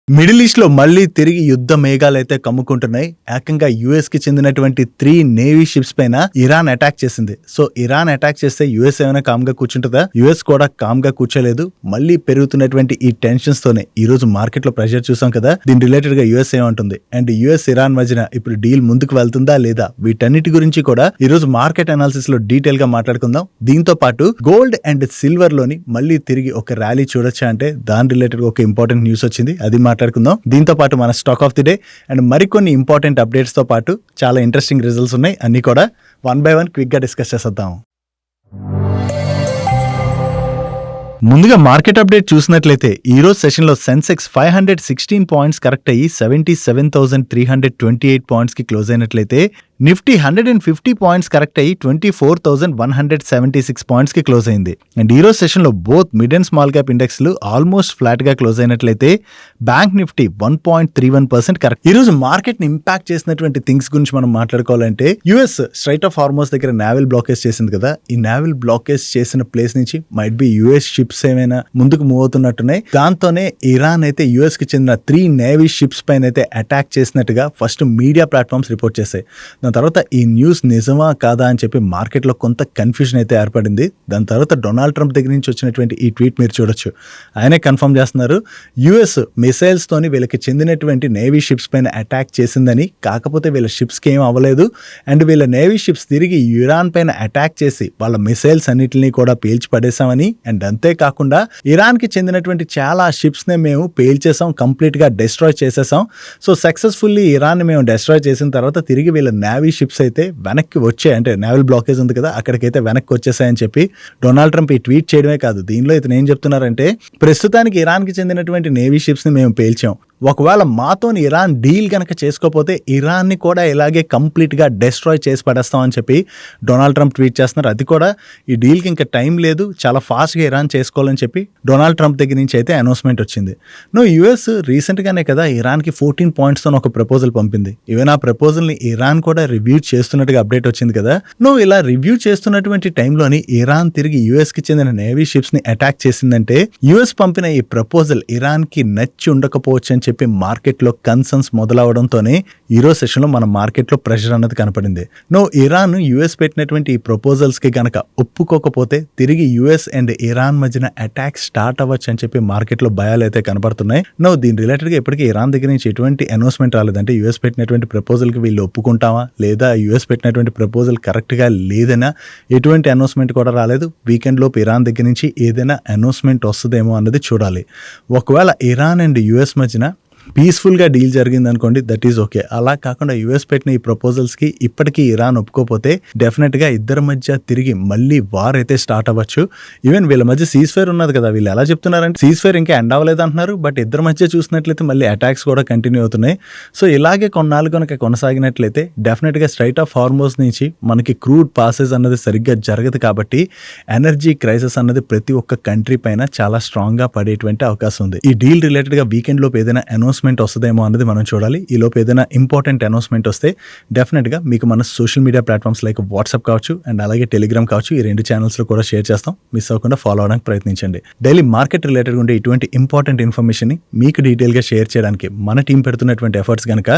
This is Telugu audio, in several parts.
మిడిల్ ఈస్ట్ లో మళ్లీ తిరిగి యుద్ధ మేఘాలైతే కమ్ముకుంటున్నాయి. ఏకంగా యుఎస్ కి చెందినటువంటి 3 నేవీ షిప్స్ పైన ఇరాన్ అటాక్ చేసింది. సో ఇరాన్ అటాక్ చేస్తే యుఎస్ ఏమైనా కామ్ గా కూర్చుంటుందా? యుఎస్ కూడా కామ్ గా కూర్చోలేదు. మళ్ళీ పెరుగుతున్నటువంటి ఈ టెన్షన్స్ తోనే ఈ రోజు మార్కెట్ లో ప్రెషర్ చూసాం కదా. దీని రిలేటెడ్ గా యుఎస్ ఏమంటుంది అండ్ యుఎస్ ఇరాన్ మధ్యన ఇప్పుడు డీల్ ముందుకు వెళ్తుందా లేదా, వీటన్నిటి గురించి కూడా ఈ రోజు మార్కెట్ అనాలిసిస్ లో డీటెయిల్ గా మాట్లాడుకుందాం. దీంతో పాటు గోల్డ్ అండ్ సిల్వర్ లోని మళ్ళీ తిరిగి ఒక ర్యాలీ చూడొచ్చా అంటే దాని రిలేటెడ్ గా ఒక ఇంపార్టెంట్ న్యూస్ వచ్చింది, అది మాట్లాడుకుందాం. దీంతో పాటు మన stock of the day and మరికొన్ని ఇంపార్టెంట్ అప్డేట్స్ తో పాటు చాలా ఇంట్రెస్టింగ్ రిజల్ట్స్ ఉన్నాయి. అన్ని కూడా 1 by 1 క్విక్ గా డిస్కస్ చేసేద్దాం. ముందుగా మార్కెట్ అప్డేట్ చూసినట్లయితే ఈ రోజు సెషన్ లో సెన్సెక్స్ 516 పాయింట్స్ కరెక్ట్ అయ్యి 77,328 పాయింట్స్ కి క్లోజ్ అయినట్లయితే నిఫ్టీ 150 పాయింట్స్ కరెక్ట్ అయ్యి 24,176 పాయింట్స్ కి క్లోజ్ అయింది. అండ్ ఈ రోజు సెషన్ లో both mid and small cap index లు ఆల్మోస్ట్ ఫ్లాట్ గా క్లోజ్ అయినట్లయితే బ్యాంక్ నిఫ్టీ 1.31% కరెక్ట్. ఈ రోజు మార్కెట్ ని ఇంపాక్ట్ చేసినటువంటి థింగ్స్ గురించి మనం మాట్లాడుకోవాలంటే యుఎస్ స్ట్రైట్ ఆఫ్ హార్మోస్ దగ్గర నావల్ బ్లాకేజ్ చేసింది కదా. ఈ నావల్ బ్లాకేజ్ చేసిన ప్లేస్ నుంచి మైట్ బి యుఎస్ షిప్స్ ఏమైనా ముందుకు మూవ్ అవుతున్నట్టున్నాయి. దాంతోనే ఇరాన్ అయితే యుఎస్ కి చెందిన 3 నేవీ షిప్స్ పైన అయితే అటాక్ చేసినట్టుగా ఫస్ట్ మీడియా ప్లాట్ఫామ్స్ రిపోర్ట్ చేశాయి. దాని తర్వాత ఈ న్యూస్ నిజమా కాదా అని చెప్పి మార్కెట్లో కొంత కన్ఫ్యూజన్ అయితే ఏర్పడింది. దాని తర్వాత డొనాల్డ్ ట్రంప్ దగ్గర నుంచి వచ్చినటువంటి ఈ ట్వీట్ మీరు చూడొచ్చు. ఆయనే కన్ఫర్మ్ చేస్తున్నారు, యుఎస్ మిసైల్స్ తోని వీళ్ళకి చెందినటువంటి నేవీ షిప్స్ పైన అటాక్ చేసిందని, కాకపోతే వీళ్ళ షిప్స్కి ఏం అవ్వలేదు అండ్ వీళ్ళ నేవీ షిప్స్ తిరిగి ఇరాన్ పైన అటాక్ చేసి వాళ్ళ మిసైల్స్ అన్నిటిని కూడా పేల్చి పడేసామని, అండ్ అంతేకాకుండా ఇరాన్ కి చెందినటువంటి చాలా షిప్స్ నే మేము పేల్చేసాం, కంప్లీట్ గా డిస్ట్రాయ్ చేసేసాం. సో సక్సెస్ఫుల్లీ ఇరాన్ ని మేము డిస్ట్రాయ్ చేసిన తర్వాత తిరిగి వీళ్ళ నేవీ షిప్స్ అయితే వెనక్కి వచ్చాయి, అంటే నేవల్ బ్లాకేజ్ ఉంది కదా అక్కడికైతే వెనక్కి వచ్చేసాయని చెప్పి డొనాల్డ్ ట్రంప్ ఈ ట్వీట్ చేయడమే కాదు, దీనిలో ఇతను ఏం చెప్తున్నారంటే ప్రస్తుతానికి ఇరాన్ కి చెందినటువంటి నేవీ షిప్స్ ని మేము పేల్చాం, ఒకవేళ మాతోని ఇరాన్ డీల్ గనక చేసుకోకపోతే ఇరాన్ని కూడా ఇలాగే కంప్లీట్ గా డిస్ట్రాయ్ చేసి పడేస్తాం అని చెప్పి డొనాల్డ్ ట్రంప్ ట్వీట్ చేస్తున్నారు. అది కూడా ఈ డీల్ కి ఇంకా టైం లేదు, చాలా ఫాస్ట్ గా ఇరాన్ చేసుకోవాలని చెప్పి డొనాల్డ్ ట్రంప్ దగ్గర నుంచి అయితే అనౌన్స్మెంట్ వచ్చింది. యుఎస్ రీసెంట్ గానే కదా ఇరాన్ కి 14 పాయింట్స్ తో ఒక ప్రపోజల్ పంపింది. ఈవెన్ ఆ ప్రపోజల్ ని ఇరాన్ కూడా రివ్యూ చేస్తున్నట్టుగా అప్డేట్ వచ్చింది కదా. ఇలా రివ్యూ చేస్తున్నటువంటి టైంలోని ఇరాన్ తిరిగి యుఎస్ కి చెందిన నేవీ షిప్స్ ని అటాక్ చేసిందంటే యుఎస్ పంపిన ఈ ప్రపోజల్ ఇరాన్ కి నచ్చి ఉండకపోవచ్చు అని చెప్పి మార్కెట్ లో కన్సర్న్స్ మొదలవడంతోనే ఈ రోజు సెషన్ లో మన మార్కెట్ లో ప్రెషర్ అన్నది కనపడింది. ఇరాన్ యుఎస్ పెట్టినటువంటి ఈ ప్రపోజల్స్ కి గనక ఒప్పుకోకపోతే తిరిగి యుఎస్ అండ్ ఇరాన్ మధ్యన అటాక్ స్టార్ట్ అవ్వచ్చు అని చెప్పి మార్కెట్ లో భయాలు అయితే కనపడుతున్నాయి. దీని రిలేటెడ్ గా ఇప్పటికీ ఇరాన్ దగ్గర నుంచి ఎటువంటి అనౌన్స్మెంట్ రాలేదంటే యుఎస్ పెట్టినటువంటి ప్రపోజల్ కి వీళ్ళు ఒప్పుకుంటామా లేదా యుఎస్ పెట్టినటువంటి ప్రపోజల్ కరెక్ట్ గా లేదనా ఎటువంటి అనౌన్స్మెంట్ కూడా రాలేదు. వీకెండ్ లోపు ఇరాన్ దగ్గర నుంచి ఏదైనా అనౌన్స్మెంట్ వస్తుందేమో అన్నది చూడాలి. ఒకవేళ ఇరాన్ అండ్ యుఎస్ మధ్యన పీస్ఫుల్గా డీల్ జరిగింది అనుకోండి, దట్ ఈజ్ ఓకే. అలా కాకుండా యుఎస్ పెట్టిన ఈ ప్రపోజల్స్కి ఇప్పటికీ ఇరాన్ ఒప్పుకోకపోతే డెఫినెట్గా ఇద్దరి మధ్య తిరిగి మళ్ళీ వార్ అయితే స్టార్ట్ అవ్వచ్చు. ఈవెన్ వీళ్ళ మధ్య సీజ్ ఫైర్ ఉన్నది కదా, వీళ్ళు ఎలా చెప్తున్నారంటే సీజ్ ఫైర్ ఇంకా ఎండ్ అవ్వలేదు అంటున్నారు, బట్ ఇద్దరి మధ్య చూసినట్లయితే మళ్ళీ అటాక్స్ కూడా కంటిన్యూ అవుతున్నాయి. సో ఇలాగే కొన్నాళ్ళు కనుక కొనసాగినట్లయితే డెఫినెట్గా స్ట్రైట్ ఆఫ్ హార్మోస్ నుంచి మనకి క్రూడ్ పాసెస్ అన్నది సరిగ్గా జరగదు కాబట్టి ఎనర్జీ క్రైసిస్ అన్నది ప్రతి ఒక్క కంట్రీ పైన చాలా స్ట్రాంగ్గా పడేటువంటి అవకాశం ఉంది. ఈ డీల్ రిలేటెడ్గా వీకెండ్ లోపు ఏదైనా అనౌన్స్మెంట్ వస్తుందేమో అన్నది మనం చూడాలి. ఈ లోపు ఏదైనా ఇంపార్టెంట్ అనౌన్స్మెంట్ వస్తే డెఫినెట్ గా మీకు మన social media platforms like WhatsApp కావచ్చు అండ్ అలాగే టెలిగ్రామ్ కావచ్చు, ఈ 2 ఛానల్స్ లో కూడా షేర్ చేస్తాం. మిస్ అవ్వకుండా ఫాలో అవడానికి ప్రయత్నించండి. డైలీ మార్కెట్ రిలేటెడ్ ఉండే ఇటువంటి ఇంపార్టెంట్ ఇన్ఫర్మేషన్ ని మీకు డీటెయిల్ గా షేర్ చేయడానికి మన టీం పెడుతున్నటువంటి ఎఫర్ట్స్ కనుక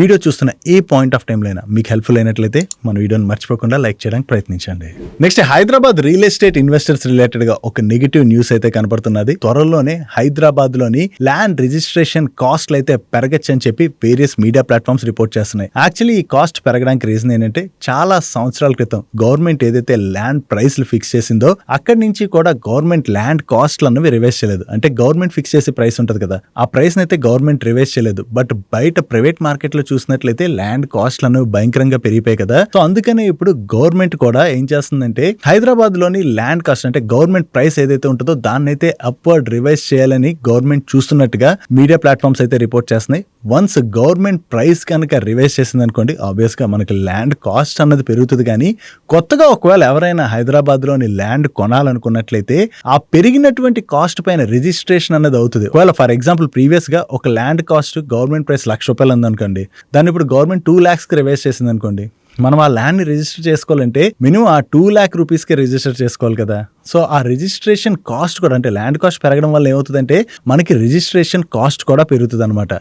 వీడియో చూస్తున్న ఏ పాయింట్ ఆఫ్ టైం లైనా మీకు హెల్ప్ఫుల్ అయినట్లయితే మన వీడియోని మర్చిపోకుండా లైక్ చేయడానికి ప్రయత్నించండి. Next Hyderabad real estate investors related గా ఒక నెగిటివ్ న్యూస్ అయితే కనపడుతున్నది. త్వరలోనే హైదరాబాద్ లోని ల్యాండ్ రిజిస్ట్రేషన్ కాస్ట్లు అయితే పెరగచ్చు అని చెప్పి వేరియస్ మీడియా ప్లాట్ఫామ్స్ రిపోర్ట్ చేస్తున్నాయి. యాక్చువల్లీ ఈ కాస్ట్ పెరగడానికి రీజన్ ఏంటంటే చాలా సంవత్సరాల క్రితం గవర్నమెంట్ ఏదైతే ల్యాండ్ ప్రైస్లు ఫిక్స్ చేసిందో అక్కడి నుంచి కూడా గవర్నమెంట్ ల్యాండ్ కాస్ట్లు అన్నవి రివైజ్ చేయలేదు. అంటే గవర్నమెంట్ ఫిక్స్ చేసే ప్రైస్ ఉంటుంది కదా, ఆ ప్రైస్ అయితే గవర్నమెంట్ రివైజ్ చేయలేదు. బట్ బయట ప్రైవేట్ మార్కెట్ లో చూసినట్లయితే ల్యాండ్ కాస్ట్లు అనేవి భయంకరంగా పెరిగిపోయాయి కదా. సో అందుకనే ఇప్పుడు గవర్నమెంట్ కూడా ఏం చేస్తుందంటే హైదరాబాద్ లోని ల్యాండ్ కాస్ట్ అంటే గవర్నమెంట్ ప్రైస్ ఏదైతే ఉంటుందో దాన్ని అయితే అప్వర్డ్ రివైజ్ చేయాలని గవర్నమెంట్ చూస్తున్నట్టుగా మీడియా ప్లాట్ఫామ్స్ అయితే రిపోర్ట్ చేస్తున్నాయి. వన్స్ గవర్నమెంట్ ప్రైస్ కనుక రివైజ్ చేసింది అనుకోండి, ఆబ్వియస్ గా మనకి ల్యాండ్ కాస్ట్ అన్నది పెరుగుతుంది. కానీ కొత్తగా ఒకవేళ ఎవరైనా హైదరాబాద్ లోని ల్యాండ్ కొనాలనుకున్నట్లయితే ఆ పెరిగినటువంటి కాస్ట్ పైన రిజిస్ట్రేషన్ అనేది అవుతుంది. ఒకవేళ ఫర్ ఎగ్జాంపుల్ ప్రీవియస్ గా ఒక ల్యాండ్ కాస్ట్ గవర్నమెంట్ ప్రైస్ ₹1,00,000 ఉందనుకోండి, దాన్ని ఇప్పుడు గవర్నమెంట్ 2 lakhs కి రివైజ్ చేసింది అనుకోండి, మనం ఆ ల్యాండ్ ని రిజిస్టర్ చేసుకోవాలంటే మినిమం ఆ 2 lakh రూపీస్ కి రిజిస్టర్ చేసుకోవాలి కదా. సో ఆ రిజిస్ట్రేషన్ కాస్ట్ కూడా, అంటే ల్యాండ్ కాస్ట్ పెరగడం వల్ల ఏమవుతుందంటే మనకి రిజిస్ట్రేషన్ కాస్ట్ కూడా పెరుగుతుంది అనమాట.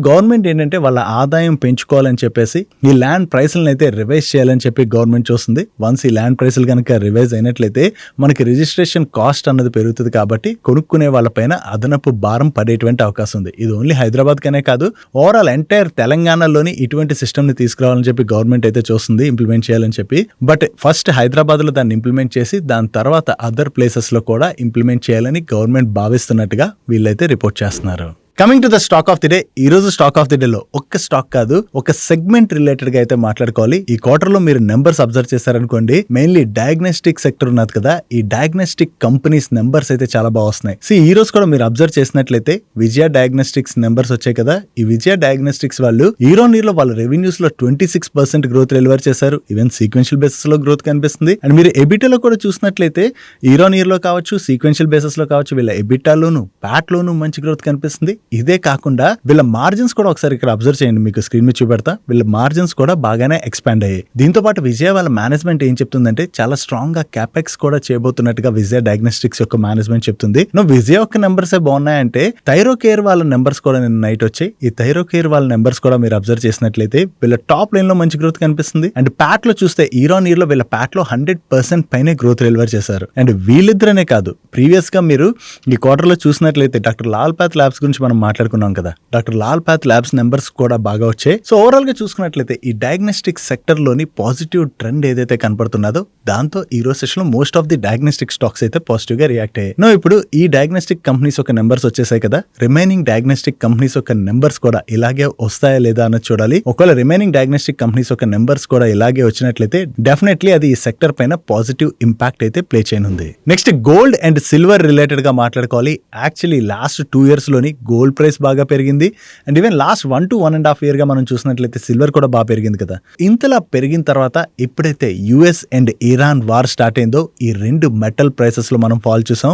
గవర్నమెంట్ ఏంటంటే వాళ్ళ ఆదాయం పెంచుకోవాలని చెప్పేసి ఈ ల్యాండ్ ప్రైస్లను అయితే రివైజ్ చేయాలని చెప్పి గవర్నమెంట్ చూస్తుంది. వన్స్ ఈ ల్యాండ్ ప్రైస్లు కనుక రివైజ్ అయినట్లయితే మనకి రిజిస్ట్రేషన్ కాస్ట్ అన్నది పెరుగుతుంది, కాబట్టి కొనుక్కునే వాళ్ళపైన అదనపు భారం పడేటువంటి అవకాశం ఉంది. ఇది ఓన్లీ హైదరాబాద్ కనే కాదు, ఓవరాల్ ఎంటైర్ తెలంగాణలోని ఇటువంటి సిస్టమ్ ని తీసుకురావాలని చెప్పి గవర్నమెంట్ అయితే చూస్తుంది, ఇంప్లిమెంట్ చేయాలని చెప్పి. బట్ ఫస్ట్ హైదరాబాద్ లో దాన్ని ఇంప్లిమెంట్ చేసి దాని తర్వాత అదర్ ప్లేసెస్ లో కూడా ఇంప్లిమెంట్ చేయాలని గవర్నమెంట్ భావిస్తున్నట్టుగా వీళ్ళైతే రిపోర్ట్ చేస్తున్నారు. Coming to the stock of the day. ఈ రోజు స్టాక్ ఆఫ్ ది డే లో ఒక్క స్టాక్ కాదు, ఒక సెగ్మెంట్ రిలేటెడ్ గా అయితే మాట్లాడుకోవాలి. ఈ క్వార్టర్ లో మీరు నెంబర్స్ అబ్జర్వ్ చేశారనుకోండి, మెయిన్లీ డయాగ్నోస్టిక్ సెక్టర్ ఉన్నది కదా, ఈ డయాగ్నోస్టిక్ కంపెనీస్ నెంబర్స్ అయితే చాలా బాగా వస్తున్నాయి. ఈ రోజు కూడా మీరు అబ్జర్వ్ చేసినట్లయితే విజయ డయాగ్నోస్టిక్స్ నెంబర్స్ వచ్చాయి కదా. ఈ విజయ డయాగ్నోస్టిక్స్ వాళ్ళు ఇయర్ ఆన్ ఇయర్ లో వాళ్ళ రెవెన్యూస్ లో 26% గ్రోత్ డెలివర్ చేశారు. ఈవెన్ సీక్వెన్షియల్ బేసిస్ లో గ్రోత్ కనిపిస్తుంది. అండ్ మీరు ఎబిటాలో కూడా చూసినట్లయితే ఇయర్ ఆన్ ఇయర్ లో కావచ్చు, సీక్వెన్షియల్ బేసిస్ లో కావచ్చు, వీళ్ళ ఎబిటాలోను ప్యాట్ లోను మంచి గ్రోత్ కనిపిస్తుంది. ఇదే కాకుండా వీళ్ళ మార్జిన్స్ కూడా ఒకసారి ఇక్కడ అబ్జర్వ్ చేయండి, మీకు స్క్రీన్ మీద చూపెడతా. వీళ్ళ మార్జిన్స్ కూడా బాగానే ఎక్స్పాండ్ అయ్యాయి. దీంతో పాటు విజయ వాళ్ళ మేనేజ్మెంట్ ఏం చెప్తుందంటే చాలా స్ట్రాంగ్ గా క్యాపెక్స్ కూడా చేయబోతున్నట్టుగా విజయ డయాగ్నోస్టిక్స్ యొక్క మేనేజ్మెంట్ చెప్తుంది. విజయ యొక్క నెంబర్స్ బాగున్నాయంటే థైరోకేర్ వాళ్ళ నెంబర్స్ కూడా నిన్న నైట్ వచ్చాయి. ఈ థైరోకేర్ వాళ్ళ నెంబర్స్ కూడా మీరు అబ్జర్వ్ చేసినట్లయితే వీళ్ళ టాప్ లైన్ లో మంచి గ్రోత్ కనిపిస్తుంది. అండ్ ప్యాట్ లో చూస్తే ఇయర్ ఆన్ ఇయర్ లో వీళ్ళ ప్యాట్ లో 100% పైనే గ్రోత్ డెలివర్ చేశారు. అండ్ వీళ్ళిద్దరనే కాదు, ప్రీవియస్ గా మీరు ఈ క్వార్టర్ లో చూసినట్లయితే డాక్టర్ లాల్ పాత్ ల్యాబ్స్ గురించి మనం మాట్లాడుకున్నాం కదా, doctor Lal path labs numbers కూడా బాగా వచ్చాయి. సో ఓవరాల్ గా చూసుకున్నట్లయితే ఈ డయాగ్నోస్టిక్ సెక్టర్ లోని పాజిటివ్ ట్రెండ్ ఏదైతే కనపడుతున్నదో దాంతో ఈ రోజు సెషన్ లో most of the diagnostic stocks అయితే పాజిటివ్ గా రియాక్ట్ అయ్యాయి. ఇప్పుడు ఈ డయాగ్నోస్టిక్ కంపెనీస్ యొక్క నెంబర్స్ వచ్చేసాయి కదా, రిమైనింగ్ డయాగ్నోస్టిక్ కంపెనీస్ యొక్క నెంబర్స్ కూడా ఇలాగే వస్తాయా లేదా అన్నది చూడాలి. ఒకవేళ రిమైనింగ్ డయాగ్నోస్టిక్ కంపెనీస్ యొక్క నెంబర్స్ కూడా ఇలాగే వచ్చినట్లయితే డెఫినెట్లీ అది ఈ సెక్టర్ పైన పాజిటివ్ ఇంపాక్ట్ అయితే ప్లే చేయనుంది. Next gold and silver related గా మాట్లాడుకోవాలి. యాక్చువల్లీ లాస్ట్ 2 years లోని గోల్డ్ ప్రైస్ బాగా పెరిగింది. And even last 1 to 1.5 year గా మనం చూసినట్లయితే సిల్వర్ కూడా బాగా పెరిగింది కదా. ఇంతలా పెరిగిన తర్వాత ఎప్పుడైతే US and Iran war start అయిందో ఈ 2 మెటల్ ప్రైసెస్ లో మనం ఫాల్ చూసాం.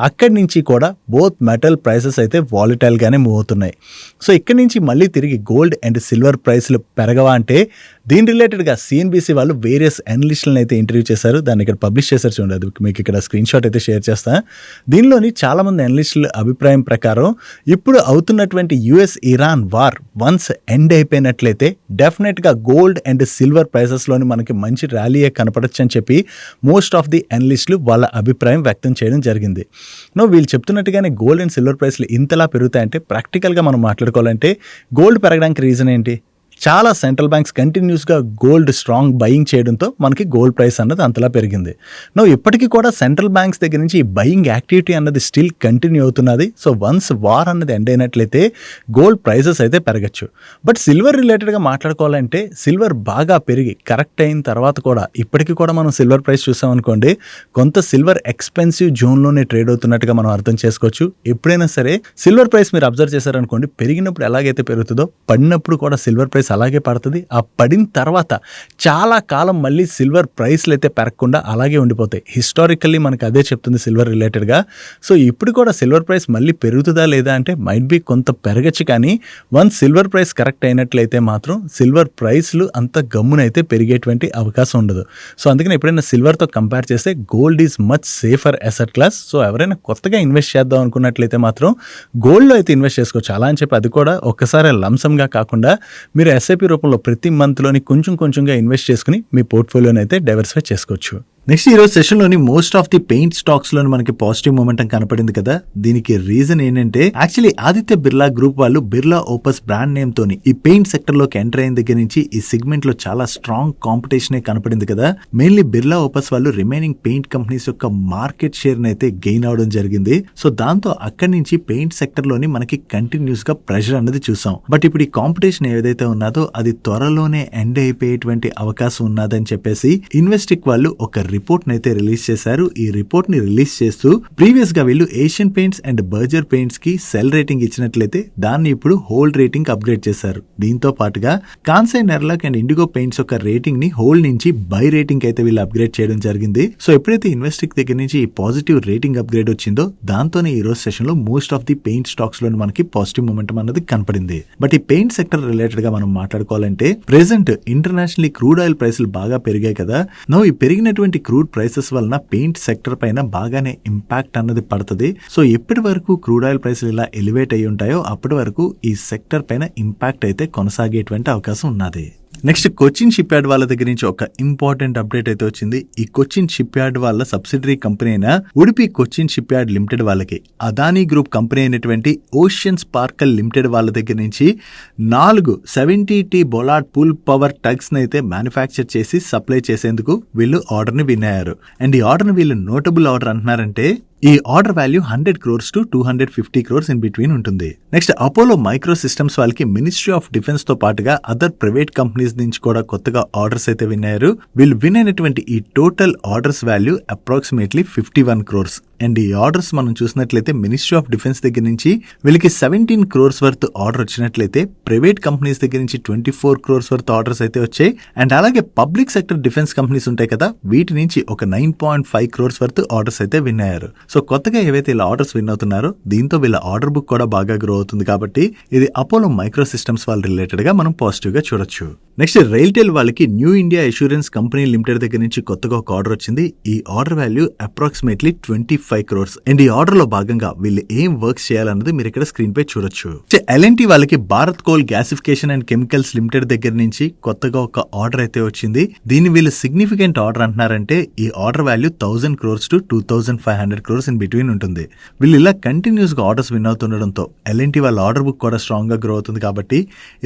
అక్కడి నుంచి కూడా బోత్ మెటల్ ప్రైసెస్ అయితే వాలటైల్ గానే మూవ్ అవుతున్నాయి. సో ఇక్కడి నుంచి మళ్ళీ తిరిగి గోల్డ్ అండ్ సిల్వర్ ప్రైస్లు పెరగవా అంటే దీని రిలేటెడ్ గా సిఎన్బిసి వాళ్ళు వేరియస్ అనలిస్టులను అయితే ఇంటర్వ్యూ చేశారు. దాన్ని ఇక్కడ పబ్లిష్ చేశారు చూడండి, అది మీకు ఇక్కడ స్క్రీన్ షాట్ అయితే షేర్ చేస్తా. దీనిలోని చాలా మంది అనలిస్టుల అభిప్రాయం ప్రకారం ఇప్పుడు అవుతున్నటువంటి US Iran war once end అయిపోయినట్లయితే డెఫినెట్ గా గోల్డ్ అండ్ సిల్వర్ ప్రైసెస్ లోని మనకి మంచి ర్యాలీయే కనపడచ్చు అని చెప్పి మోస్ట్ ఆఫ్ ది అనలిస్టులు వాళ్ళ అభిప్రాయం వ్యక్తం చేయడం జరిగింది. వీళ్ళు చెప్తున్నట్టుగానే గోల్డ్ అండ్ సిల్వర్ ప్రైస్లు ఇంతలా పెరుగుతాయంటే ప్రాక్టికల్ గా మనం మాట్లాడుకోవాలంటే గోల్డ్ పెరగడానికి రీజన్ ఏంటి? చాలా సెంట్రల్ బ్యాంక్స్ కంటిన్యూస్గా గోల్డ్ స్ట్రాంగ్ బయింగ్ చేయడంతో మనకి గోల్డ్ ప్రైస్ అన్నది అంతలా పెరిగింది. ఇప్పటికీ కూడా సెంట్రల్ బ్యాంక్స్ దగ్గర నుంచి ఈ బయింగ్ యాక్టివిటీ అన్నది స్టిల్ కంటిన్యూ అవుతున్నది. సో వన్స్ వార్ అన్నది ఎండ్ అయినట్లయితే గోల్డ్ ప్రైసెస్ అయితే పెరగచ్చు. బట్ సిల్వర్ రిలేటెడ్గా మాట్లాడుకోవాలంటే సిల్వర్ బాగా పెరిగి కరెక్ట్ అయిన తర్వాత కూడా ఇప్పటికీ కూడా మనం సిల్వర్ ప్రైస్ చూసామనుకోండి, కొంత సిల్వర్ ఎక్స్పెన్సివ్ జోన్లోనే ట్రేడ్ అవుతున్నట్టుగా మనం అర్థం చేసుకోవచ్చు. ఎప్పుడైనా సరే సిల్వర్ ప్రైస్ మీరు అబ్జర్వ్ చేశారనుకోండి, పెరిగినప్పుడు ఎలాగైతే పెరుగుతుందో పడినప్పుడు కూడా సిల్వర్ ప్రైస్ అలాగే పడుతుంది. ఆ పడిన తర్వాత చాలా కాలం మళ్ళీ సిల్వర్ ప్రైస్లు అయితే పెరగకుండా అలాగే ఉండిపోతాయి. హిస్టారికల్లీ మనకు అదే చెప్తుంది సిల్వర్ రిలేటెడ్గా. సో ఇప్పుడు కూడా సిల్వర్ ప్రైస్ మళ్ళీ పెరుగుతుందా లేదా అంటే మైట్ బి కొంత పెరగచ్చు, కానీ వన్స్ సిల్వర్ ప్రైస్ కరెక్ట్ అయినట్లయితే మాత్రం సిల్వర్ ప్రైస్లు అంత గమ్మునైతే పెరిగేటువంటి అవకాశం ఉండదు. సో అందుకని ఎప్పుడైనా సిల్వర్తో కంపేర్ చేస్తే gold is much safer asset class. So ఎవరైనా కొత్తగా ఇన్వెస్ట్ చేద్దాం అనుకున్నట్లయితే మాత్రం గోల్డ్లో అయితే ఇన్వెస్ట్ చేసుకోవచ్చు. అలా అని చెప్పి అది కూడా ఒక్కసారి లంసంగా కాకుండా మీరు ఎస్ఐపి రూపంలో ప్రతి మంత్లోని కొంచెంగా ఇన్వెస్ట్ చేసుకుని మీ పోర్ట్ఫోలియోని అయితే డైవర్సిఫై చేసుకోవచ్చు. నెక్స్ట్ ఈరోజు సెషన్లోని most of the paint stocks లోని మనకి పాజిటివ్ మొమెంటం కనపడింది కదా. దీనికి రీజన్ ఏంటంటే యాక్చువల్లీ ఆదిత్య బిర్లా గ్రూప్ వాళ్ళు బిర్లా ఓపస్ బ్రాండ్ నేమ్ తోని ఈ పెయింట్ సెక్టర్ లోకి ఎంటర్ అయిన దగ్గర నుంచి ఈ సెగ్మెంట్ లో చాలా స్ట్రాంగ్ కాంపిటీషన్ కనపడింది కదా. మెయిన్లీ బిర్లా ఓపస్ వాళ్ళు రిమైనింగ్ పెయింట్ కంపెనీస్ యొక్క మార్కెట్ షేర్ అయితే గెయిన్ అవడం జరిగింది. సో దాంతో అక్కడి నుంచి పెయింట్ సెక్టర్ లోని మనకి కంటిన్యూస్ గా ప్రెషర్ అనేది చూసాం. బట్ ఇప్పుడు ఈ కాంపిటీషన్ ఏదైతే ఉన్నదో అది త్వరలోనే ఎండ్ అయిపోయేటువంటి అవకాశం ఉన్నదని చెప్పేసి ఇన్వెస్టిక్ వాళ్ళు ఒక రిపోర్ట్ అయితే రిలీజ్ చేశారు. ఈ రిపోర్ట్ ని రిలీజ్ చేస్తూ ప్రీవియస్ గా వీళ్ళు Asian paints and Berger paints కి సెల్ రేటింగ్ ఇచ్చినట్లయితే దాన్ని ఇప్పుడు హోల్డ్ రేటింగ్ అప్గ్రేడ్ చేశారు. దీంతో పాటుగా కాన్సై నెర్లాక్ అండ్ ఇండిగో పెయింట్స్ యొక్క రేటింగ్ ని హోల్డ్ నుంచి బై రేటింగ్ అయితే వీళ్ళు అప్గ్రేడ్ చేయడం జరిగింది. సో ఎప్పుడైతే ఇన్వెస్టిక్ దగ్గర నుంచి ఈ పాజిటివ్ రేటింగ్ అప్గ్రేడ్ వచ్చిందో దాంతోనే ఈ రోజు సెషన్ లో most of the paint stocks లో మనకి పాజిటివ్ మొమెంటం అన్నది కనపడింది. బట్ ఈ పెయింట్ సెక్టర్ రిలేటెడ్ గా మనం మాట్లాడుకోవాలంటే ప్రెసెంట్ ఇంటర్నేషనల్ క్రూడ్ ఆయిల్ ప్రైసులు బాగా పెరిగాయి కదా. ఈ పెరిగినటువంటి క్రూడ్ ప్రైసెస్ వలన పెయింట్ సెక్టర్ పైన బాగానే ఇంపాక్ట్ అన్నది పడుతుంది. సో ఎప్పటి వరకు క్రూడ్ ఆయిల్ ప్రైసులు ఇలా ఎలివేట్ అయి ఉంటాయో అప్పటి వరకు ఈ సెక్టర్ పైన ఇంపాక్ట్ అయితే కొనసాగేటువంటి అవకాశం ఉన్నది. నెక్స్ట్ కొచ్చిన్ షిప్ యార్డ్ వాళ్ళ దగ్గర నుంచి ఒక ఇంపార్టెంట్ అప్డేట్ అయితే వచ్చింది. ఈ కొచ్చిన్ షిప్ యార్డ్ వాళ్ళ సబ్సిడరీ కంపెనీ అయిన Udupi Cochin ship yard limited వాళ్ళకి అదానీ గ్రూప్ కంపెనీ అయినటువంటి ఓషన్ స్పార్కల్ లిమిటెడ్ వాళ్ళ దగ్గర నుంచి 4 70T బొలాట్ పూల్ పవర్ టగ్స్ ని అయితే మ్యానుఫ్యాక్చర్ చేసి సప్లై చేసేందుకు వీళ్ళు ఆర్డర్ ని విన్ అయ్యారు. అండ్ ఈ ఆర్డర్ ని వీళ్ళు నోటబుల్ ఆర్డర్ అంటున్నారంటే ఈ order value 100 crores to 250 crores in between ఉంటుంది. నెక్స్ట్ అపోలో మైక్రో సిస్టమ్స్ వాళ్ళకి మినిస్ట్రీ ఆఫ్ డిఫెన్స్ తో పాటుగా అదర్ ప్రైవేట్ కంపెనీస్ నుంచి కూడా కొత్తగా ఆర్డర్స్ అయితే విన్ అయ్యారు. వీళ్ళు విన్ అయినటువంటి ఈ total orders value approximately 51 crores. And ఈ ఆర్డర్స్ మనం చూసినట్లయితే మినిస్ట్రీ ఆఫ్ డిఫెన్స్ దగ్గర నుంచి వీళ్ళకి 17 crores వర్త్ ఆర్డర్ వచ్చినట్లయితే ప్రైవేట్ కంపెనీస్ దగ్గర నుంచి 24 crores వర్త్ ఆర్డర్స్ అయితే వచ్చాయి. అండ్ అలాగే పబ్లిక్ సెక్టర్ డిఫెన్స్ కంపెనీస్ ఉంటాయి కదా, వీటి నుంచి ఒక 9.5 crores వర్త్ ఆర్డర్స్ అయితే విన్ అయ్యారు. సో కొత్తగా ఏవైతే ఇలా ఆర్డర్స్ విన్ అవుతున్నారో దీంతో వీళ్ళ ఆర్డర్ బుక్ కూడా బాగా గ్రో అవుతుంది. కాబట్టి ఇది అపోలో మైక్రో సిస్టమ్స్ వాళ్ళ రిలేటెడ్ గా మనం పాజిటివ్ గా చూడొచ్చు. నెక్స్ట్ రైల్టెల్ వాళ్ళకి new India assurance company limited దగ్గర నుంచి కొత్తగా ఒక ఆర్డర్ వచ్చింది. ఈ order value approximately 25 crores. And ఈ ఆర్డర్ లో భాగంగా వీళ్ళు ఏం వర్క్స్ చేయాలన్నది మీరు ఇక్కడ స్క్రీన్ పై చూడొచ్చు. ఎల్ఎన్టీ వాళ్ళకి Bharat coal gasification and chemicals limited దగ్గర నుంచి కొత్తగా ఒక ఆర్డర్ అయితే వచ్చింది. దీన్ని వీళ్ళు సిగ్నిఫికెంట్ ఆర్డర్ అంటున్నారంటే ఈ order value 1000 crores to 2500 crores in between ఉంటుంది. వీళ్ళు ఇలా కంటిన్యూస్ గా ఆర్డర్స్ విన్ అవుతుండడంతో ఎల్ఎన్టీ వాళ్ళ ఆర్డర్ బుక్ కూడా స్ట్రాంగ్ గా గ్రో అవుతుంది. కాబట్టి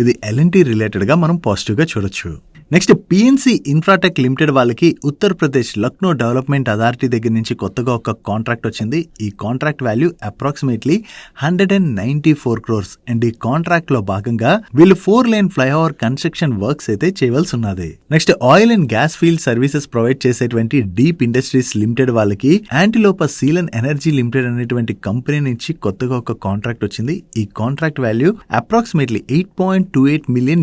ఇది ఎల్ఎన్టీ రిలేటెడ్ గా మనం పాజిటివ్ గా చూడొచ్చు. నెక్స్ట్ పిఎన్సి ఇన్ఫ్రాటెక్ లిమిటెడ్ వాళ్ళకి ఉత్తరప్రదేశ్ లక్నో డెవలప్మెంట్ అథారిటీ దగ్గర నుంచి కొత్తగా ఒక కాంట్రాక్ట్ వచ్చింది. ఈ contract value approximately 194 crores. And ఈ కాంట్రాక్ట్ లో భాగంగా వీళ్ళు 4 lane ఫ్లైఓవర్ కన్స్ట్రక్షన్ వర్క్స్ అయితే చేయవలసి ఉన్నది. Next oil and gas field services provide చేసేటువంటి డీప్ ఇండస్ట్రీస్ లిమిటెడ్ వాళ్ళకి యాంటిలోపస్ సీలన్ ఎనర్జీ లిమిటెడ్ అనేటువంటి కంపెనీ నుంచి కొత్తగా ఒక కాంట్రాక్ట్ వచ్చింది. ఈ కాంట్రాక్ట్ వాల్యూ అప్రాక్సిమేట్లీ $8.28 million.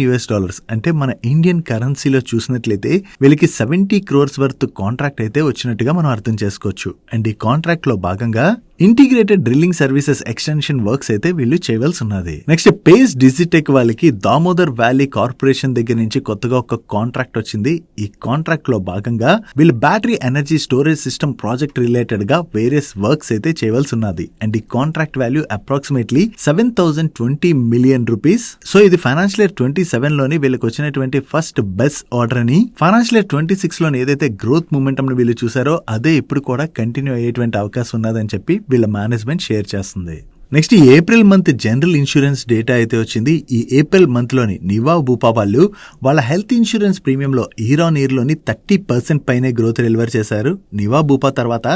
అంటే మన ఇండియన్ కరెన్సీలో చూసినట్లయితే వీళ్ళకి 70 crores వర్త్ కాంట్రాక్ట్ అయితే వచ్చినట్టుగా మనం అర్థం చేసుకోవచ్చు. అండ్ ఈ కాంట్రాక్ట్ లో భాగంగా integrated drilling services extension works అయితే వీళ్ళు చేయవలసి ఉన్నది. నెక్స్ట్ పేస్ డిజిటెక్ వాళ్ళకి దామోదర్ వ్యాలీ కార్పొరేషన్ దగ్గర నుంచి కొత్తగా ఒక కాంట్రాక్ట్ వచ్చింది. ఈ కాంట్రాక్ట్ లో భాగంగా వీళ్ళు battery energy storage system project related గా వేరియస్ వర్క్స్ అయితే చేయవలసి ఉన్నది. అండ్ ఈ contract value approximately 7020 million rupees. So ఇది ఫైనాన్షియల్ ఇయర్ 27 లోని వీళ్ళకి వచ్చినటువంటి ఫస్ట్ బెస్ట్ ఆర్డర్ అని. ఫైనాన్షియల్ ఇయర్ 26 లోని ఏదైతే గ్రోత్ మూమెంటం వీళ్ళు చూసారో అదే ఇప్పుడు కూడా కంటిన్యూ అయ్యేటువంటి అవకాశం ఉన్నదని చెప్పి వీళ్ళ మేనేజ్మెంట్ షేర్ చేస్తుంది. నెక్స్ట్ ఈ April month general insurance data అయితే వచ్చింది. ఈ ఏప్రిల్ మంత్ లోని నివా బూపా వాళ్ళు వాళ్ళ హెల్త్ ఇన్సూరెన్స్ ప్రీమియంలో ఇయర్ ఆన్ ఇయర్ లోని 30% పైనే గ్రోత్ డెలివర్ చేశారు. నివా బూపా తర్వాత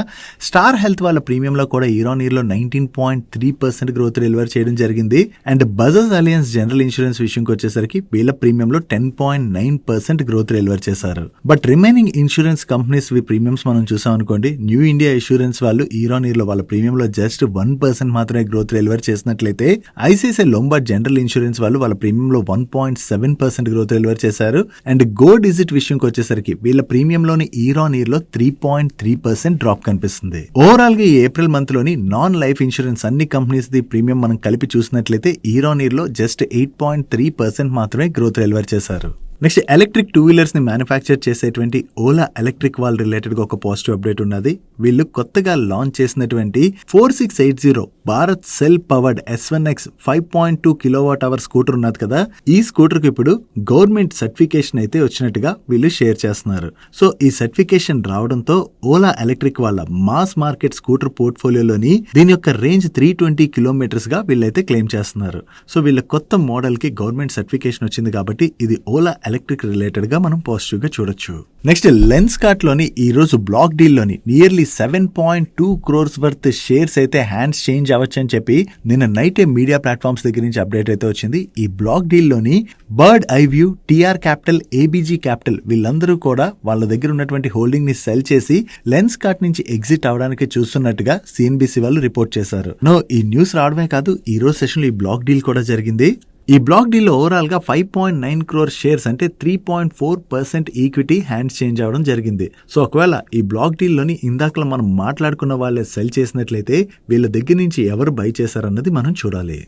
స్టార్ హెల్త్ వాళ్ళ ప్రీమియంలో కూడా ఇయర్ ఆన్ ఇయర్ లో 19.3% గ్రోత్ డెలివర్ చేయడం జరిగింది. And Bajaj Allianz general insurance విషయంకి వచ్చేసరికి వీళ్ళ ప్రీమియంలో 10.9% గ్రోత్ డెలివర్ చేశారు. But remaining insurance companies premiums మనం చూసాం అనుకోండి, న్యూ ఇండియా ఇన్సూరెన్స్ వాళ్ళు ఇయర్ ఆన్ ఇయర్ లో వాళ్ళ ప్రీమియంలో జస్ట్ 1% మాత్రమే గ్రోత్ డెలివర్ చేసినట్లయితే ఐసిఐసిఐ లొంబార్డ్ జనరల్ ఇన్సూరెన్స్ వాళ్ళు వాళ్ళ ప్రీమియంలో 1.7% గ్రోత్ డెలివర్ చేశారు. అండ్ గో డిజిట్ విషయంకి వచ్చేసరికి వీళ్ళ ప్రీమియంలోని ఇయర్ ఆన్ ఇయర్ లో 3.3% డ్రాప్ కనిపిస్తుంది. ఓవరాల్ గా ఈ ఏప్రిల్ మంత్ లోని నాన్ లైఫ్ ఇన్సూరెన్స్ అన్ని కంపెనీస్ ది ప్రీమియం మనం కలిపి చూసినట్లయితే ఇయర్ ఆన్ ఇయర్ లో జస్ట్ 8.3% మాత్రమే గ్రోత్ డెలివర్ చేశారు. నెక్స్ట్ ఎలక్ట్రిక్ 2-wheelers ని మ్యానుఫ్యాక్చర్ చేసేటువంటి ఓలా ఎలక్ట్రిక్ వాళ్ళ రిలేటెడ్ గా ఒక పాజిటివ్ అప్డేట్ ఉన్నది. వీళ్ళు కొత్తగా లాంచ్ చేసినటువంటి 4680 Bharat cell powered S1X 5.2 kWh scooter ఉన్నది కదా, ఈ స్కూటర్ కు ఇప్పుడు గవర్నమెంట్ సర్టిఫికేషన్ అయితే వచ్చినట్టుగా వీళ్ళు షేర్ చేస్తున్నారు. సో ఈ సర్టిఫికేషన్ రావడంతో ఓలా ఎలక్ట్రిక్ వాళ్ళ మాస్ మార్కెట్ స్కూటర్ పోర్ట్ఫోలియోలోని దీని యొక్క రేంజ్ 320 kilometers గా వీళ్ళైతే క్లెయిమ్ చేస్తున్నారు. సో వీళ్ళ కొత్త మోడల్ కి గవర్నమెంట్ సర్టిఫికేషన్ వచ్చింది కాబట్టి ఇది ఓలా ఎలక్ట్రిక్ రిలేటెడ్ గా మనం పాజిటివ్ గా చూడొచ్చు. నెక్స్ట్ లెన్స్ కార్ట్ లోని ఈ రోజు బ్లాక్ డీల్ లోని నియర్లీ 7.2 crores వర్త్ షేర్స్ అయితే హ్యాండ్స్ చేంజ్ అవ్వచ్చు అని చెప్పి నిన్న నైట్ మీడియా ప్లాట్ఫామ్స్ దగ్గర నుంచి అప్డేట్ అయితే వచ్చింది. ఈ బ్లాక్ డీల్ లోని bird eye view, TR capital, ABG capital వీళ్ళందరూ కూడా వాళ్ళ దగ్గర ఉన్నటువంటి హోల్డింగ్ ని సెల్ చేసి లెన్స్ కార్ట్ నుంచి ఎగ్జిట్ అవడానికి చూస్తున్నట్టుగా సిఎన్బిసి వాళ్ళు రిపోర్ట్ చేశారు. ఈ న్యూస్ రావడమే కాదు, ఈ రోజు సెషన్ లో ఈ బ్లాక్ డీల్ కూడా జరిగింది. ఈ బ్లాక్ డీల్ లో ఓవరాల్ గా 5.9 crore షేర్స్ అంటే 3.4% ఈక్విటీ హ్యాండ్స్ చేంజ్ అవడం జరిగింది. సో ఒకవేళ ఈ బ్లాక్ డీల్ లోని ఇందాకలా మనం మాట్లాడుకున్న వాళ్ళే సెల్ చేసినట్లయితే వీళ్ళ దగ్గర నుంచి ఎవరు బై చేశారన్నది మనం చూడాలి.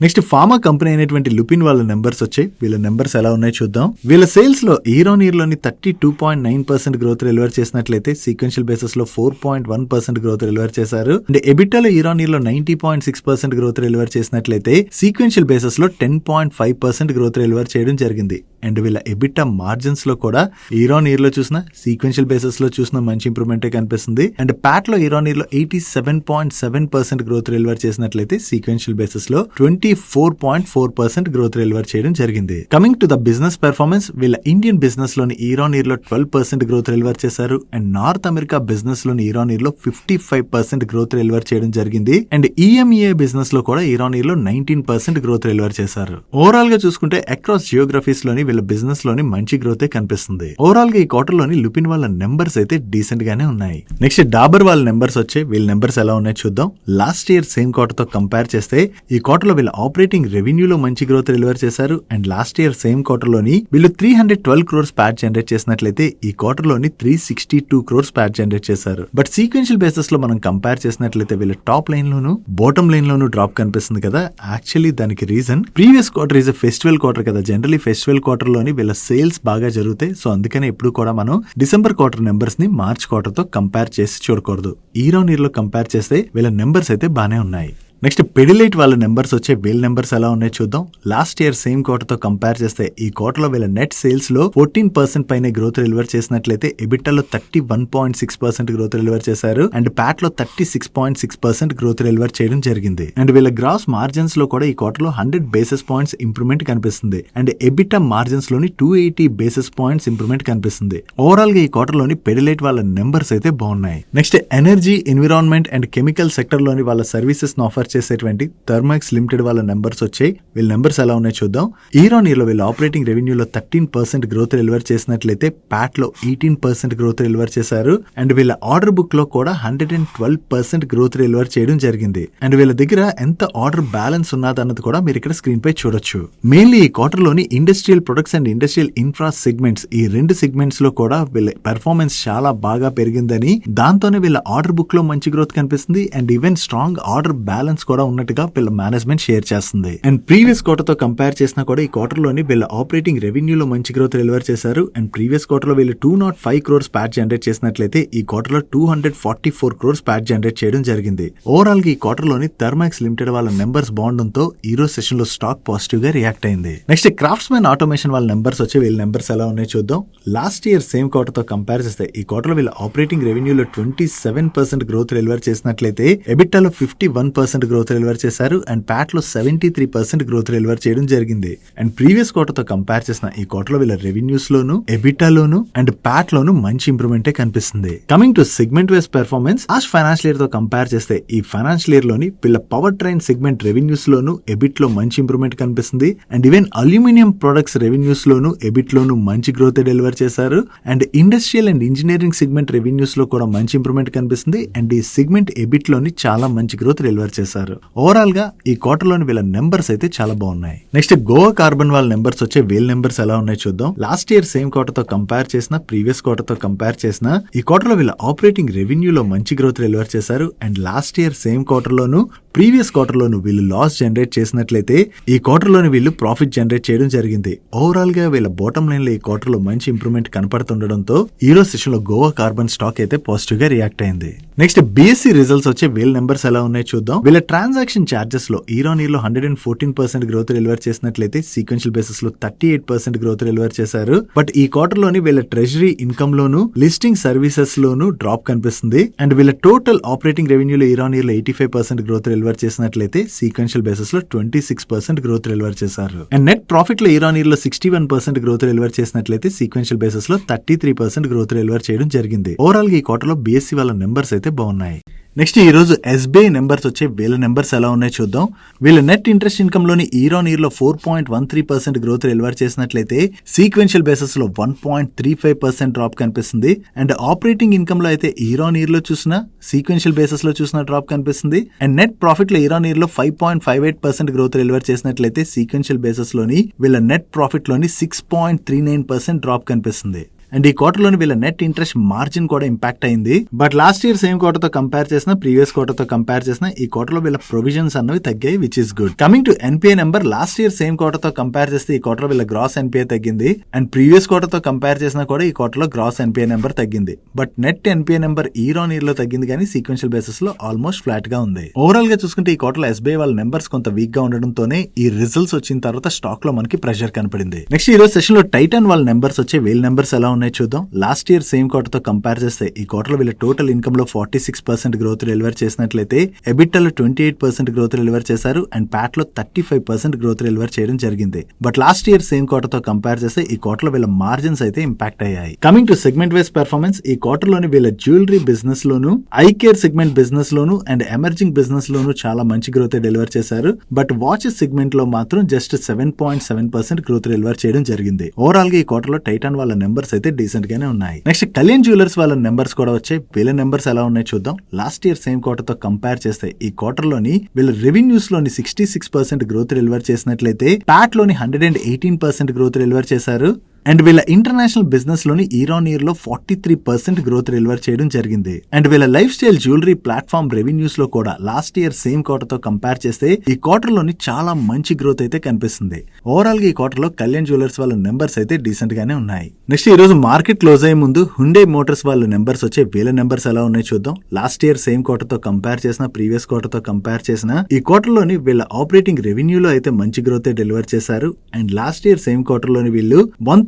నెక్స్ట్ ఫార్మా కంపెనీ అయినటువంటి లుపిన్ వాళ్ళ నెంబర్స్ వచ్చాయి. వీళ్ళ నెంబర్స్ ఎలా ఉన్నాయో చూద్దాం. వీళ్ళ సేల్స్ లో ఇయర్ ఆన్ ఇయర్ లోని 32.9% గ్రోత్ డెలివర్ చేసినట్లయితే సీక్వెన్షియల్ బేసిస్ లో 4.1% గ్రోత్ డెలివర్ చేశారు. అండ్ ఎబిటాలో ఇయర్ ఆన్ ఇయర్ లో 90.6% గ్రోత్ డెలివర్ చేసినట్లయితే సీక్వెన్షియల్ బేసిస్ లో 10.5% గ్రోత్ డెలివర్ చేయడం జరిగింది. అండ్ వీళ్ళ ఎబిటా మార్జిన్స్ లో కూడా ఇయర్ ఆన్ ఇయర్ లో చూసిన సీక్వెన్షియల్ బేసిస్ లో చూసిన మంచి ఇంప్రూవ్మెంట్ కనిపిస్తుంది. అండ్ ప్యాట్ లో ఇయర్ ఆన్ ఇయర్ లో 87.7% గ్రోత్ డెలివర్ చేసినట్లయితే సీక్వెన్షియల్ బేసిస్ లో 24.4% గ్రోత్ డెలివర్ చేయడం జరిగింది. Coming to the business performance, వీళ్ళ ఇండియన్ బిజినెస్ లోని ఇయర్ ఆన్ ఇయర్ లో 12% గ్రోత్ డెలివర్ చేశారు. అండ్ నార్త్ అమెరికా బిజినెస్ లోని ఇయర్ ఆన్ ఇయర్ లో 55% గ్రోత్ డెలివర్ చేయడం జరిగింది. అండ్ ఈఎంఈఏ బిజినెస్ లో కూడా ఇయర్ ఆన్ ఇయర్ లో 19% గ్రోత్ డెలివర్ చేశారు. ఓవరాల్ గా చూసుకుంటే అక్రాస్ జియోగ్రఫీస్ లోని వీళ్ళ బిజినెస్ లోని మంచి గ్రోత్ కనిపిస్తుంది. ఓవరాల్ గా ఈ క్వార్టర్ లోని లుపిన్ వాళ్ళ నెంబర్స్ అయితే డీసెంట్ గానే ఉన్నాయి. నెక్స్ట్ డాబర్ వాళ్ళ నెంబర్స్ వచ్చాయి. వీళ్ళ నెంబర్స్ ఎలా ఉన్నాయో చూద్దాం. లాస్ట్ ఇయర్ సేమ్ క్వార్టర్ తో కంపేర్ చేస్తే ఈ క్వార్టర్ లో వీళ్ళ ఆపరేటింగ్ రెవెన్యూలో మంచి గ్రోత్ డెలివర్ చేశారు. And last year same quarter లోని వీళ్ళు 312 crores ప్యాట్ జనరేట్ చేసినట్లయితే ఈ క్వార్టర్ లోని 362 crores ప్యాట్ జనరేట్ చేశారు. బట్ సీక్వెన్షియల్ బేసిస్ లో మనం కంపేర్ చేసినట్లయితే వీళ్ళ టాప్ లైన్ లోను బాటమ్ లైన్ లోను డ్రాప్ కనిపిస్తుంది కదా. యాక్చువల్లీ దానికి reason previous quarter is festival quarter కదా. జనరలీ ఫెస్టివల్ క్వార్టర్ లోని వీళ్ళ సేల్స్ బాగా జరుగుతాయి. సో అందుకనే ఎప్పుడు కూడా మనం డిసెంబర్ క్వార్టర్ నెంబర్స్ ని మార్చ్ క్వార్టర్ తో కంపేర్ చేసి చూడకూడదు. ఇయర్ ఆన్ ఇయర్ లో కంపేర్ చేస్తే వీళ్ళ నెంబర్స్ అయితే బానే ఉన్నాయి. నెక్స్ట్ పెడిలైట్ వాళ్ళ నెంబర్స్ వచ్చే వీళ్ళ నెంబర్స్ ఎలా ఉన్నాయో చూద్దాం. లాస్ట్ ఇయర్ సేమ్ క్వార్టర్ తో కంపేర్ చేస్తే ఈ క్వార్టర్ లో వీళ్ళ నెట్ సేల్స్ లో 14% పైన గ్రోత్ డెలివర్ చేసినట్లయితే ఎబిటాలో 31.6% గ్రోత్ డెలివర్ చేశారు. అండ్ ప్యాట్ లో 36.6% గ్రోత్ డెలివర్ చేయడం జరిగింది. అండ్ వీళ్ళ గ్రాస్ మార్జిన్స్ లో కూడా ఈ క్వార్టర్ లో 100 basis points ఇంప్రూవ్మెంట్ కనిపిస్తుంది. అండ్ ఎబిటా మార్జిన్స్ లోని 280 basis points ఇంప్రూవ్మెంట్ కనిపిస్తుంది. ఓవరాల్ గా ఈ క్వార్టర్ లోని పెడిలైట్ వాళ్ళ నెంబర్స్ అయితే బాగున్నాయి. Next energy, environment and chemical sector లోని వాళ్ళ సర్వీసెస్ ఆఫర్ చేసేటువంటి థర్మాక్స్ లిమిటెడ్ వాళ్ళ నెంబర్స్ వచ్చాయి. వీళ్ళ నెంబర్స్ ఎలా ఉన్నాయో చూద్దాం. ఇయర్ ఆన్ ఇయర్ లో వీళ్ళ ఆపరేటింగ్ రెవెన్యూలో 13% గ్రోత్ డెలివర్ చేసినట్లయితే ప్యాట్ లో 18% గ్రోత్ డెలివర్ చేశారు. అండ్ వీళ్ళ ఆర్డర్ బుక్ లో కూడా 112% గ్రోత్ డెలివర్ చేయడం జరిగింది. అండ్ వీళ్ళ దగ్గర ఎంత ఆర్డర్ బ్యాలెన్స్ ఉన్నదన్నది కూడా మీరు ఇక్కడ స్క్రీన్ పై చూడొచ్చు. మెయిన్లీ ఈ క్వార్టర్ లోని industrial products and industrial infra segments, ఈ రెండు సెగ్మెంట్స్ లో కూడా వీళ్ళ పెర్ఫార్మెన్స్ చాలా బాగా పెరిగిందని, దాంతోనే వీళ్ళ ఆర్డర్ బుక్ లో మంచి గ్రోత్ కనిపిస్తుంది. And even strong order balance కూడా ఉన్నట్టుగా వీళ్ళ మేనేజ్మెంట్ షేర్ చేస్తుంది. అండ్ ప్రీవియస్ క్వార్టర్ తో కంపేర్ చేసినా కూడా ఈ క్వార్టర్ లోని వీళ్ళ ఆపరేటింగ్ రెవెన్యూలో మంచి గ్రోత్ డెలివర్ చేశారు. అండ్ ప్రీవియస్ క్వార్టర్ లో వీళ్ళు 205 crores ప్యాట్ జనరేట్ చేసినట్లయితే ఈ క్వార్టర్ లో 244 crores ప్యాట్ జనరేట్ చేయడం జరిగింది. ఓవరాల్ గా ఈ క్వార్టర్ లోని థర్మాక్స్ లిమిటెడ్ వాళ్ళ నెంబర్స్ బాగుండడంతో ఈ రోజు సెషన్ లో స్టాక్ పాజిటివ్ గా రియాక్ట్ అయింది. నెక్స్ట్ క్రాఫ్ట్స్మెన్ ఆటోమేషన్ వాళ్ళ నెంబర్స్ వచ్చి వీళ్ళ నెంబర్స్ ఎలా ఉన్నాయో చూద్దాం. లాస్ట్ ఇయర్ సేమ్ క్వార్టర్ తో కంపేర్ చేస్తే ఈ క్వార్టర్ లో వీళ్ళ ఆపరేటింగ్ రెవెన్యూలో 27% గ్రోత్ డెలివర్ చేసినట్లయితే ఎబిటాలో 51% గ్రోత్ డెలివర్ చేశారు. అండ్ ప్యాట్ లో 73% గ్రోత్ డెలివర్ చేయడం జరిగింది. అండ్ ప్రీవియస్ క్వార్టర్ తో కంపేర్ చేసిన ఈ క్వార్టర్ లో వీళ్ళ రెవెన్యూస్ లోను, ఎబిటాలోను అండ్ ప్యాట్ లోను మంచి ఇంప్రూవ్మెంట్ కనిపిస్తుంది. Coming to segment wise performance, last financial year తో కంపేర్ చేస్తే ఈ ఫైనాన్షియల్ ఇయర్ లోని వీళ్ళ పవర్ ట్రైన్ సెగ్మెంట్ రెవెన్యూస్ లోను, ఎబిట్ లో మంచి ఇంప్రూవ్మెంట్ కనిపిస్తుంది. And even aluminium products revenues లోను, ఎబిట్ లోను మంచి గ్రోత్ డెలివర్ చేశారు. And industrial and engineering segment revenues లో కూడా మంచి ఇంప్రూవ్మెంట్ కనిపిస్తుంది. అండ్ ఈ సెగ్మెంట్ ఎబిట్ లోని చాలా మంచి గ్రోత్ డెలివర్ చేశారు. ఓవరాల్ గా ఈ క్వార్టర్ లోని వీళ్ళ నెంబర్స్ అయితే చాలా బాగున్నాయి. నెక్స్ట్ గోవా కార్బన్ వాళ్ళ నెంబర్స్ వచ్చే వీళ్ళ నెంబర్స్ ఎలా ఉన్నాయో చూద్దాం. లాస్ట్ ఇయర్ సేమ్ క్వార్టర్ తో కంపేర్ చేసిన, ప్రీవియస్ క్వార్టర్ తో కంపేర్ చేసిన ఈ క్వార్టర్ లో వీళ్ళ ఆపరేటింగ్ రెవెన్యూలో మంచి గ్రోత్ డెలివర్ చేశారు. And last year same quarter లోను, ప్రీవియస్ క్వార్టర్ లోను వీళ్ళు లాస్ జనరేట్ చేసినట్లయితే ఈ క్వార్టర్ లోని వీళ్ళు ప్రాఫిట్ జనరేట్ చేయడం జరిగింది. ఓవరాల్ గా వీళ్ళ బాటమ్ లైన్ లో ఈ క్వార్టర్ లో మంచి ఇంప్రూవ్మెంట్ కనపడుతుండడంతో ఈ రోజు సెషన్ లో గోవా కార్బన్ స్టాక్ అయితే పాజిటివ్ గా రియాక్ట్ అయింది. నెక్స్ట్ బిఎస్సి రిజల్ట్స్ వచ్చే వీళ్ళ నెంబర్స్ ఎలా ఉన్నాయో చూద్దాం. వీళ్ళ ట్రాన్సాక్షన్ చార్జెస్ లో ఇయర్ ఆన్ ఇయర్ లో 114% గ్రోత్ డెలివర్ చేసినట్లయితే సీక్వెన్షియల్ బేసిస్ లో 38% గ్రోత్ డెలివర్ చేశారు. బట్ ఈ క్వార్టర్ లోని వీళ్ళ ట్రెజరీ ఇన్కమ్ లోను, లిస్టింగ్ సర్వీసెస్ లోను డ్రాప్ కనిపిస్తుంది. అండ్ వీళ్ళ టోటల్ ఆపరేటింగ్ రెవెన్యూలో ఇయర్ ఆన్ ఇయర్ లో 85% గ్రోత్ డెలివర్ చేసినట్లయితే సీక్వెన్షియల్ బేసిస్ లో 26% గ్రోత్ డెలివర్ చేశారు. అండ్ నెట్ ప్రాఫిట్ లో ఇయర్ ఆన్ ఇయర్ లో 61% గ్రోత్ డెలివర్ చేసినట్లయితే సీక్వెన్షియల్ బేసిస్ లో 33% గ్రోత్ డెలివర్ చేయడం జరిగింది. ఓవరాల్ గా ఈ క్వార్టర్ లో బిఎస్సి వాళ్ళ నెంబర్స్ అయితే బాగున్నాయి. నెక్స్ట్ ఈ రోజు ఎస్బీఐ నెంబర్స్ వచ్చే వీళ్ళ నెంబర్స్ ఎలా ఉన్నాయో చూద్దాం. వీళ్ళ నెట్ ఇంట్రెస్ట్ ఇన్కమ్ లోని ఇయర్ ఆన్ ఇయర్ లో 4.13% గ్రోత్ డెలివర్ చేసినట్లయితే సీక్వెన్షియల్ బేసిస్ లో 1.35% డ్రాప్ కనిపిస్తుంది. అండ్ ఆపరేటింగ్ ఇన్కమ్ లో అయితే ఇయర్ ఆన్ ఇయర్ లో చూసిన, సీక్వెన్షియల్ బేసిస్ లో చూసిన డ్రాప్ కనిపిస్తుంది. అండ్ నెట్ ప్రాఫిట్ లో ఇయర్ ఆన్ ఇయర్ లో 5.58% గ్రోత్ డెలివర్ చేసినట్లయితే సీక్వెన్షియల్ బేసిస్ లోని వీళ్ళ నెట్ ప్రాఫిట్ లోని 6.39% డ్రాప్ కనిపిస్తుంది. అండ్ ఈ క్వార్టర్ లోని వీళ్ళ నెట్ ఇంట్రెస్ట్ మార్జిన్ కూడా ఇంపాక్ట్ అయింది. But last year same quarter తో కంపేర్ చేసిన, ప్రీవియస్ క్వార్టర్ తో కంపేర్ చేసిన ఈ క్వార్టర్ లో వీళ్ళ ప్రొవిజన్స్ అన్నవి తగ్గాయి, which is good. Coming to NPA number, last year same quarter తో కంపేర్ చేస్తే ఈ క్వార్టర్ వీళ్ళ గ్రాస్ ఎన్పిఏ తగ్గింది. అండ్ ప్రీవియస్ క్వార్టర్ తో కంపేర్ చేసినా కూడా ఈ క్వార్టర్ లో గ్రాస్ ఎన్పిఏ నెంబర్ తగ్గింది. But net NPA number year on year లో తగ్గింది, కానీ సీక్వెన్షియల్ బేసిస్ లో ఆల్మోస్ట్ ఫ్లాట్ గా ఉంది. ఓవరాల్ గా చూసుకుంటే ఈ క్వార్టర్ లో ఎస్బీఐ వాళ్ళ నెంబర్స్ కొంత వీక్ గా ఉండడంతోనే ఈ రిజల్ట్స్ వచ్చిన తర్వాత స్టాక్ లో మనకి ప్రెషర్ కనపడింది. నెక్స్ట్ ఈ రోజు సెషన్ లో టైటాన్ వాళ్ళ నెంబర్స్ వచ్చే, వీళ్ళ నెంబర్స్ ఎలా ఉన్నాయి చూద్దాం. లాస్ట్ ఇయర్ సేమ్ క్వార్టర్ తో కంపేర్ చేస్తే ఈ క్వార్టర్ లో వీళ్ళ టోటల్ ఇన్కమ్ లో 46% గ్రోత్ డెలివర్ చేసినట్లయితే ఎబిటా లో 28% గ్రోత్ డెలివర్ చేశారు. అండ్ ప్యాట్ లో 35% గ్రోత్ డెలివర్ చేయడం జరిగింది. But last year same quarter తో కంపేర్ చేస్తే ఈ క్వార్టర్ లో వీళ్ళ మార్జిన్స్ అయితే ఇంపాక్ట్ అయ్యాయి. Coming to segment wise performance, ఈ క్వార్టర్ లోని వీళ్ళ జ్యువెలరీ బిజినెస్ లోను, ఐ కేర్ సెగ్మెంట్ బిజినెస్ లోను అండ్ ఎమర్జింగ్ బిజినెస్ లోను చాలా మంచి గ్రోత్ డెలివర్ చేశారు. బట్ వాచెస్ సెగ్మెంట్ లో మాత్రం జస్ట్ 7.7% గ్రోత్ డెలివర్ చేయడం జరిగింది. ఓవరాల్ గా ఈ క్వార్టర్ లో టైటాన్ వాళ్ళ నెంబర్స్ అయితే డీసెంట్ గానే ఉన్నాయి. నెక్స్ట్ కళ్యాణ్ జ్యువెలర్స్ వాళ్ళ నెంబర్స్ కూడా వచ్చాయి. వీళ్ళ నెంబర్స్ ఎలా ఉన్నాయి చూద్దాం. లాస్ట్ ఇయర్ సేమ్ క్వార్టర్ తో కంపేర్ చేస్తే ఈ క్వార్టర్ లోని వీళ్ళ రెవెన్యూస్ లోని 66% గ్రోత్ డెలివర్ చేసినట్లయితే ప్యాట్ లోని 118% గ్రోత్ డెలివర్ చేశారు. అండ్ వీళ్ళ ఇంటర్నేషనల్ బిజినెస్ లోని ఇయర్ ఆన్ ఇయర్ లో 43% గ్రోత్ డెలివర్ చేయడం జరిగింది. అండ్ వీళ్ళ life style jewellery platform revenues లో కూడా లాస్ట్ ఇయర్ సేమ్ క్వార్టర్ తో కంపేర్ చేస్తే ఈ క్వార్టర్ లోని చాలా మంచి గ్రోత్ అయితే కనిపిస్తుంది. ఓవరాల్ గా ఈ క్వార్టర్ లో కళ్యాణ్ జ్యువెలర్స్ వాళ్ళ నెంబర్స్ అయితే డీసెంట్ గానే ఉన్నాయి. నెక్స్ట్ ఈ రోజు మార్కెట్ క్లోజ్ అయ్యే ముందు హుండై మోటార్స్ వాళ్ళ నెంబర్స్ వచ్చే, వీళ్ళ నెంబర్స్ ఎలా ఉన్నాయి చూద్దాం. లాస్ట్ ఇయర్ సేమ్ క్వార్టర్ తో కంపేర్ చేసిన, ప్రీవియస్ క్వార్టర్ తో కంపేర్ చేసిన ఈ క్వార్టర్ లోని వీళ్ళ ఆపరేటింగ్ రెవెన్యూలో అయితే మంచి గ్రోత్ డెలివర్ చేశారు. And last year same quarter లోని వీళ్ళు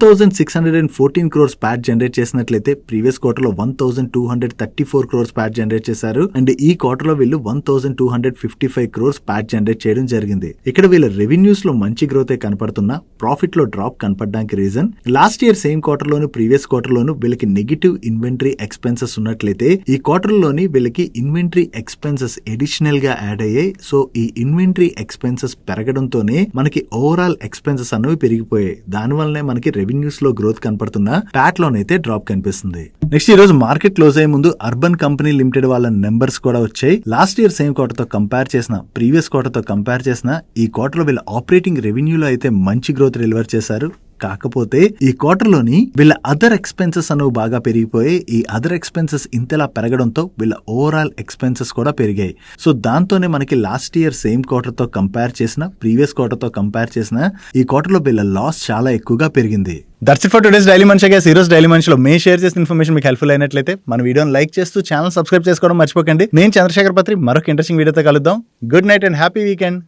1614 crores ప్యాట్ జనరేట్ చేసినట్లయితే ప్రీవియస్ క్వార్టర్ లో 1234 crores ప్యాట్ జనరేట్ చేశారు. అండ్ ఈ క్వార్టర్ లో వీళ్ళు 1255 crores ప్యాట్ జనరేట్ చేయడం జరిగింది. ఇక్కడ వీళ్ళ రెవెన్యూస్ లో మంచి గ్రోత్ కనపడుతున్నా ప్రాఫిట్ లో డ్రాప్ కనపడడానికి reason, last year same quarter లోను, ప్రీవియస్ క్వార్టర్ లోను వీళ్ళకి నెగిటివ్ ఇన్వెంటరీ ఎక్స్పెన్సెస్ ఉన్నట్లయితే ఈ క్వార్టర్ లోని వీళ్ళకి ఇన్వెంటరీ ఎక్స్పెన్సెస్ ఎడిషనల్ గా యాడ్ అయ్యాయి. సో ఈ ఇన్వెంటరీ ఎక్స్పెన్సెస్ పెరగడంతోనే మనకి ఓవరాల్ ఎక్స్పెన్సెస్ అనేవి పెరిగిపోయాయి. దాని వల్లనే మనకి రెవెన్యూస్ లో గ్రోత్ కనపడుతున్నా ప్యాట్ లోనైతే డ్రాప్ కనిపిస్తుంది. నెక్స్ట్ ఈ రోజు మార్కెట్ క్లోజ్ అయ్యే ముందు అర్బన్ కంపెనీ లిమిటెడ్ వాళ్ళ నెంబర్స్ కూడా వచ్చాయి. లాస్ట్ ఇయర్ సేమ్ క్వార్టర్ తో కంపేర్ చేసిన, ప్రీవియస్ క్వార్టర్ తో కంపేర్ చేసిన ఈ క్వార్టర్ లో వీళ్ళ ఆపరేటింగ్ రెవెన్యూలో అయితే మంచి గ్రోత్ డెలివర్ చేశారు. కాకపోతే ఈ క్వార్టర్ లోని వీళ్ళ అదర్ ఎక్స్పెన్సెస్ అనేవి బాగా పెరిగిపోయి ఈ అదర్ ఎక్స్పెన్సెస్ ఇంతలా పెరగడంతో వీళ్ళ ఓవరాల్ ఎక్స్పెన్సెస్ కూడా పెరిగాయి. సో దాంతోనే మనకి లాస్ట్ ఇయర్ సేమ్ క్వార్టర్ తో కంపేర్ చేసిన, ప్రీవియస్ క్వార్టర్ తో కంపేర్ చేసిన ఈ క్వార్టర్ లో వీళ్ళ లాస్ చాలా ఎక్కువగా పెరిగింది. That's it for today's daily మంచి. ఈ రోజు డైలీ మంచిలో మేము షేర్ చేసిన ఇన్ఫర్మేషన్ మీకు హెల్ప్ఫుల్ అయినట్లయితే మన వీడియోని లైక్ చేస్తూ ఛానల్ సబ్స్క్రైబ్ చేసుకోవడం మర్చిపోకండి. నేను చంద్రశేఖర్ పత్రి మరొక ఇంట్రెస్టింగ్ వీడియోతో కలుద్దాం. Good night and happy weekend.